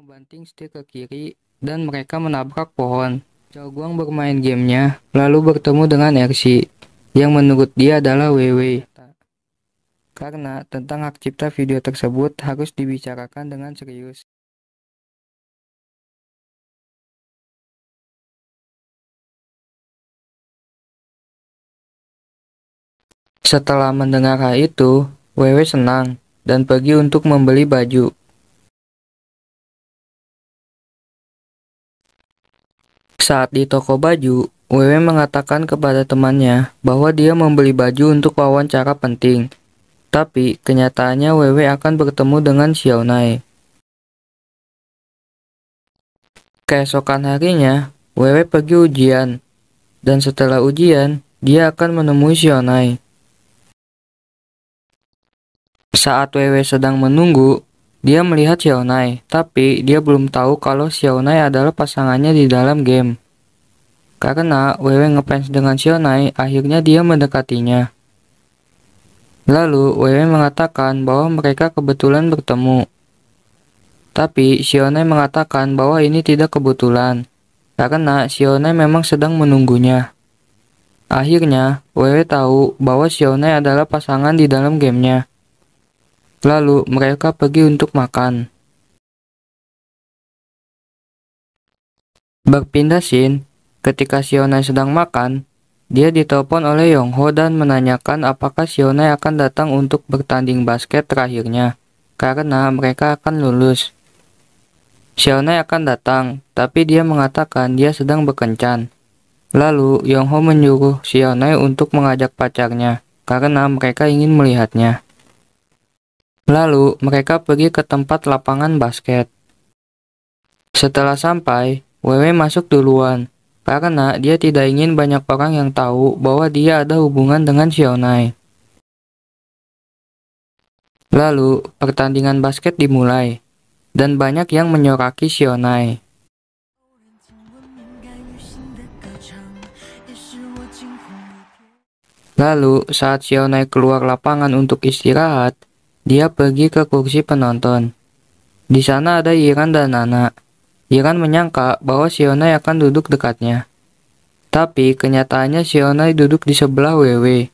membanting setir ke kiri dan mereka menabrak pohon. Chao Guang bermain gamenya, lalu bertemu dengan Ersi, yang menurut dia adalah Weiwei. Karena tentang hak cipta video tersebut harus dibicarakan dengan serius. Setelah mendengar hal itu, Weiwei senang dan pergi untuk membeli baju. Saat di toko baju, Weiwei mengatakan kepada temannya bahwa dia membeli baju untuk wawancara penting. Tapi kenyataannya Weiwei akan bertemu dengan Xiaonai. Keesokan harinya, Weiwei pergi ujian. Dan setelah ujian, dia akan menemui Xiaonai. Saat Weiwei sedang menunggu, dia melihat Xiaonai, tapi dia belum tahu kalau Xiaonai adalah pasangannya di dalam game. Karena Weiwei ngefans dengan Xiaonai, akhirnya dia mendekatinya. Lalu Weiwei mengatakan bahwa mereka kebetulan bertemu. Tapi Xiaonai mengatakan bahwa ini tidak kebetulan, karena Xiaonai memang sedang menunggunya. Akhirnya, Weiwei tahu bahwa Xiaonai adalah pasangan di dalam gamenya. Lalu mereka pergi untuk makan. Berpindah scene, ketika Xiaonai sedang makan, dia ditelepon oleh Yongho dan menanyakan apakah Xiaonai akan datang untuk bertanding basket terakhirnya, karena mereka akan lulus. Xiaonai akan datang, tapi dia mengatakan dia sedang berkencan. Lalu Yongho menyuruh Xiaonai untuk mengajak pacarnya, karena mereka ingin melihatnya. Lalu mereka pergi ke tempat lapangan basket. Setelah sampai, Weiwei masuk duluan, karena dia tidak ingin banyak orang yang tahu bahwa dia ada hubungan dengan Xiaonai. Lalu, pertandingan basket dimulai, dan banyak yang menyoraki Xiaonai. Lalu, saat Xiaonai keluar lapangan untuk istirahat, dia pergi ke kursi penonton. Di sana ada Yiran dan Nana. Yiran menyangka bahwa Xiaonai akan duduk dekatnya. Tapi kenyataannya Xiaonai duduk di sebelah Weiwei.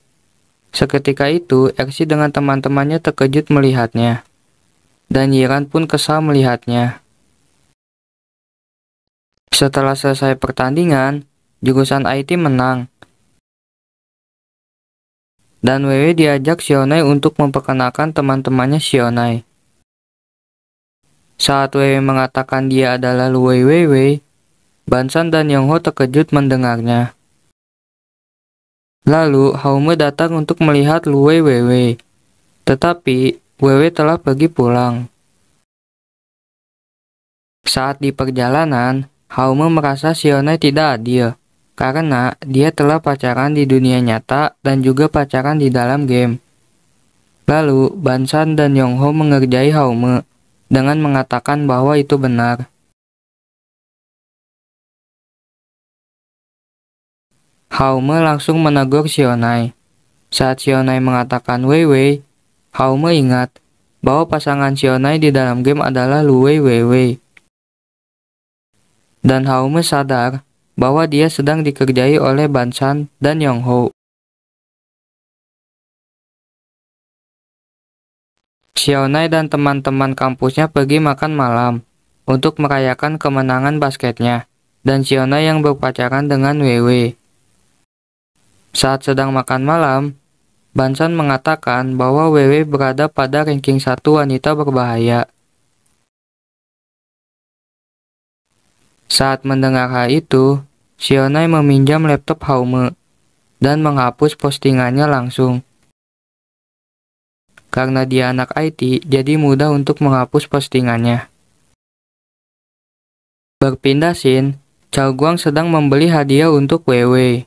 Seketika itu, Ersi dengan teman-temannya terkejut melihatnya. Dan Yiran pun kesal melihatnya. Setelah selesai pertandingan, jurusan IT menang. Dan Weiwei diajak Xiaonai untuk memperkenalkan teman-temannya Xiaonai. Saat Weiwei mengatakan dia adalah Luwei Weiwei, Bansan dan Yongho terkejut mendengarnya. Lalu Haume datang untuk melihat Luwei Weiwei, tetapi Weiwei telah pergi pulang. Saat di perjalanan, Haume merasa Xiaonai tidak adil, karena dia telah pacaran di dunia nyata dan juga pacaran di dalam game. Lalu, Bansan dan Yongho mengerjai Haume dengan mengatakan bahwa itu benar. Haume langsung menegur Xiaonai. Saat Xiaonai mengatakan Weiwei, Haume ingat bahwa pasangan Xiaonai di dalam game adalah Luwei Weiwei. Dan Haume sadar bahwa dia sedang dikerjai oleh Bansan dan Yongho. Xiaonai dan teman-teman kampusnya pergi makan malam untuk merayakan kemenangan basketnya, dan Xiaonai yang berpacaran dengan Weiwei. Saat sedang makan malam, Bansan mengatakan bahwa Weiwei berada pada ranking 1 wanita berbahaya. Saat mendengar hal itu, Xiaonai meminjam laptop Haume dan menghapus postingannya langsung. Karena dia anak IT, jadi mudah untuk menghapus postingannya. Berpindah scene, Chao Guang sedang membeli hadiah untuk Weiwei.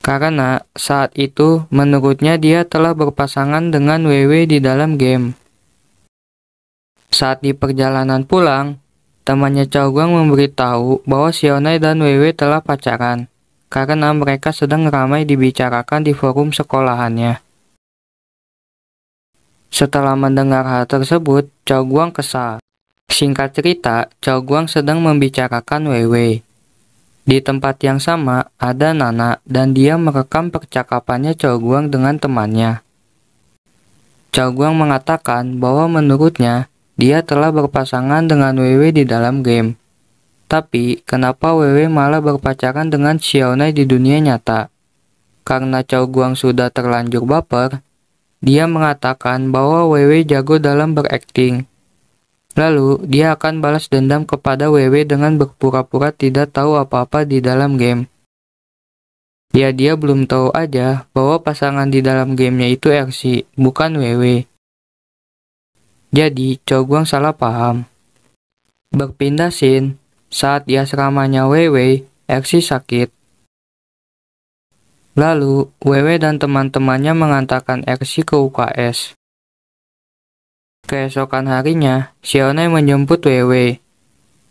Karena saat itu menurutnya dia telah berpasangan dengan Weiwei di dalam game. Saat di perjalanan pulang, temannya Chao Guang memberitahu bahwa Xiaonai dan Weiwei telah pacaran, karena mereka sedang ramai dibicarakan di forum sekolahannya. Setelah mendengar hal tersebut, Chow Guang kesal. Singkat cerita, Chow Guang sedang membicarakan Weiwei. Di tempat yang sama, ada Nana dan dia merekam percakapannya Chow Guang dengan temannya. Chow Guang mengatakan bahwa menurutnya, dia telah berpasangan dengan Weiwei di dalam game. Tapi, kenapa Weiwei malah berpacaran dengan Xiaonai di dunia nyata? Karena Chow Guang sudah terlanjur baper, dia mengatakan bahwa Weiwei jago dalam berakting. Lalu, dia akan balas dendam kepada Weiwei dengan berpura-pura tidak tahu apa-apa di dalam game. Ya, dia belum tahu aja bahwa pasangan di dalam gamenya itu RC, bukan Weiwei. Jadi, Chow Guang salah paham. Berpindah scene, saat di asramanya Weiwei, RC sakit. Lalu, Weiwei dan teman-temannya mengantarkan RC ke UKS. Keesokan harinya, Xiaonai menjemput Weiwei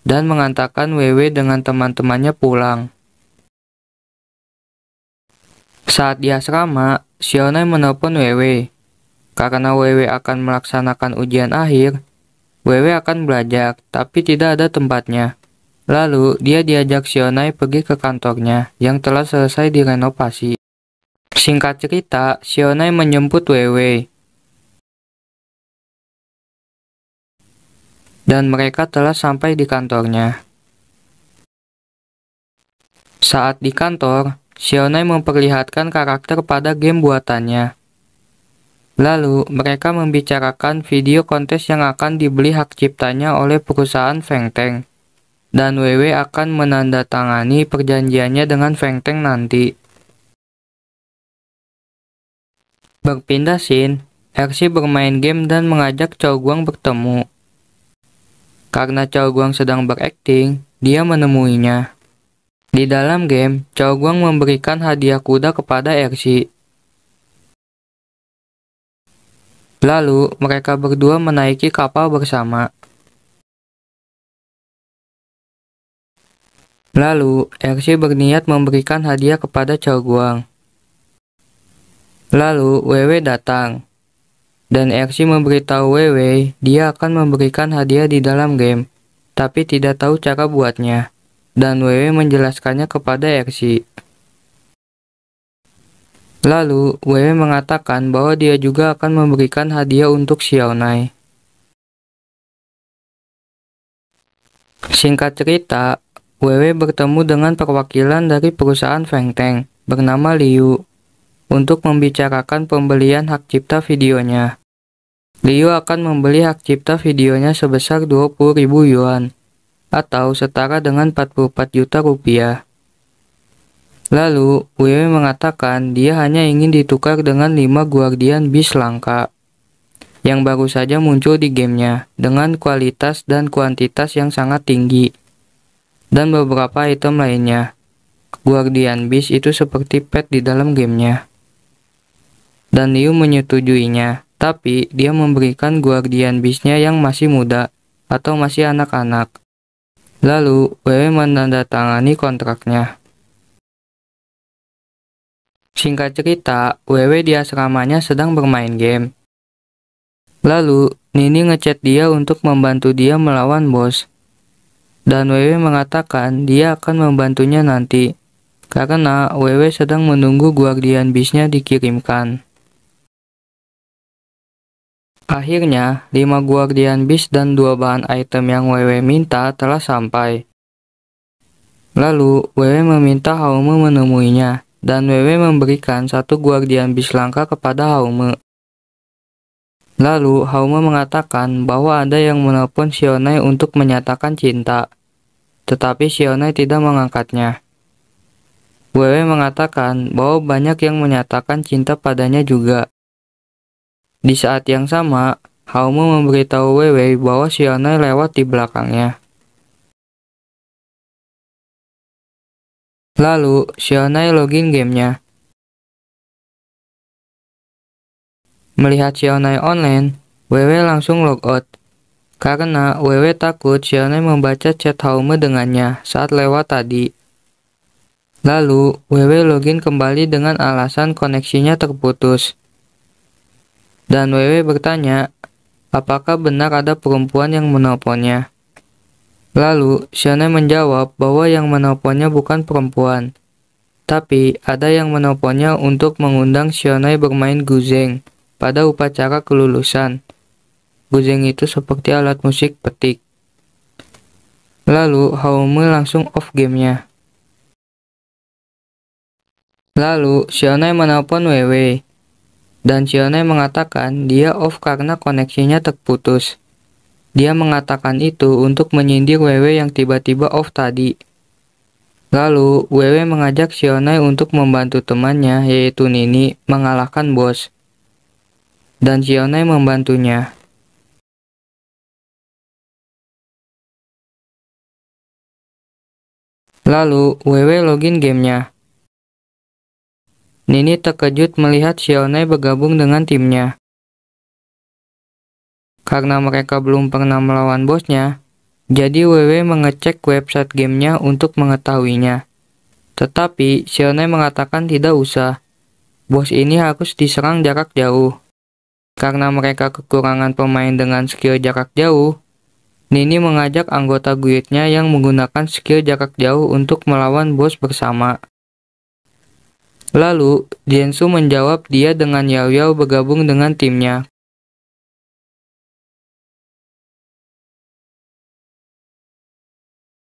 dan mengantarkan Weiwei dengan teman-temannya pulang. Saat di asrama, Xiaonai menelpon Weiwei. Karena Weiwei akan melaksanakan ujian akhir, Weiwei akan belajar, tapi tidak ada tempatnya. Lalu, dia diajak Xiaonai pergi ke kantornya yang telah selesai direnovasi. Singkat cerita, Xiaonai menjemput Weiwei. Dan mereka telah sampai di kantornya. Saat di kantor, Xiaonai memperlihatkan karakter pada game buatannya. Lalu, mereka membicarakan video kontes yang akan dibeli hak ciptanya oleh perusahaan Feng Teng. Dan Weiwei akan menandatangani perjanjiannya dengan Feng Teng nanti. Berpindah scene, RC bermain game dan mengajak Chow Guang bertemu. Karena Chow Guang sedang berakting, dia menemuinya. Di dalam game, Chow Guang memberikan hadiah kuda kepada RC. Lalu, mereka berdua menaiki kapal bersama. Lalu, RC berniat memberikan hadiah kepada Chow Guang. Lalu, Weiwei datang. Dan RC memberitahu Weiwei dia akan memberikan hadiah di dalam game, tapi tidak tahu cara buatnya. Dan Weiwei menjelaskannya kepada RC. Lalu, Weiwei mengatakan bahwa dia juga akan memberikan hadiah untuk Xiaonai. Singkat cerita, Weiwei bertemu dengan perwakilan dari perusahaan Feng Teng bernama Liu untuk membicarakan pembelian hak cipta videonya. Liu akan membeli hak cipta videonya sebesar 20.000 yuan, atau setara dengan 44 juta rupiah. Lalu, Weiwei mengatakan dia hanya ingin ditukar dengan 5 Guardian Beast langka, yang baru saja muncul di gamenya, dengan kualitas dan kuantitas yang sangat tinggi, dan beberapa item lainnya. Guardian Beast itu seperti pet di dalam gamenya. Dan Liu menyetujuinya, tapi dia memberikan Guardian Beast-nya yang masih muda atau masih anak-anak. Lalu, Weiwei menandatangani kontraknya. Singkat cerita, Weiwei di asramanya sedang bermain game. Lalu, Nini ngechat dia untuk membantu dia melawan bos. Dan Weiwei mengatakan dia akan membantunya nanti, karena Weiwei sedang menunggu Guardian Beast-nya dikirimkan. Akhirnya, 5 Guardian Beast dan 2 bahan item yang Weiwei minta telah sampai. Lalu, Weiwei meminta Haume menemuinya, dan Weiwei memberikan 1 Guardian Beast langka kepada Haume. Lalu, Haume mengatakan bahwa ada yang menelpon Xiaonai untuk menyatakan cinta, tetapi Xiaonai tidak mengangkatnya. Weiwei mengatakan bahwa banyak yang menyatakan cinta padanya juga. Di saat yang sama, Haume memberitahu Weiwei bahwa Xiaonai lewat di belakangnya. Lalu, Xiaonai login gamenya. Melihat Xiaonai online, Weiwei langsung logout. Karena Weiwei takut Xiaonai membaca chat Haume dengannya saat lewat tadi. Lalu, Weiwei login kembali dengan alasan koneksinya terputus. Dan Wewe bertanya, apakah benar ada perempuan yang menelponnya? Lalu, Shionai menjawab bahwa yang menelponnya bukan perempuan, tapi ada yang menelponnya untuk mengundang Shionai bermain guzeng pada upacara kelulusan. Guzeng itu seperti alat musik petik. Lalu, Haume langsung off gamenya. Lalu, Shionai menelpon Wewe, dan Shionai mengatakan dia off karena koneksinya terputus. Dia mengatakan itu untuk menyindir Wewe yang tiba-tiba off tadi. Lalu, Wewe mengajak Shionai untuk membantu temannya, yaitu Nini, mengalahkan bos. Dan Shionai membantunya. Lalu, Wewe login gamenya. Nini terkejut melihat Shionai bergabung dengan timnya. Karena mereka belum pernah melawan bosnya, jadi Wewe mengecek website gamenya untuk mengetahuinya. Tetapi, Shionai mengatakan tidak usah. Bos ini harus diserang jarak jauh. Karena mereka kekurangan pemain dengan skill jarak jauh, Nini mengajak anggota guildnya yang menggunakan skill jarak jauh untuk melawan bos bersama. Lalu, Jiansu menjawab dia dengan Yao Yao bergabung dengan timnya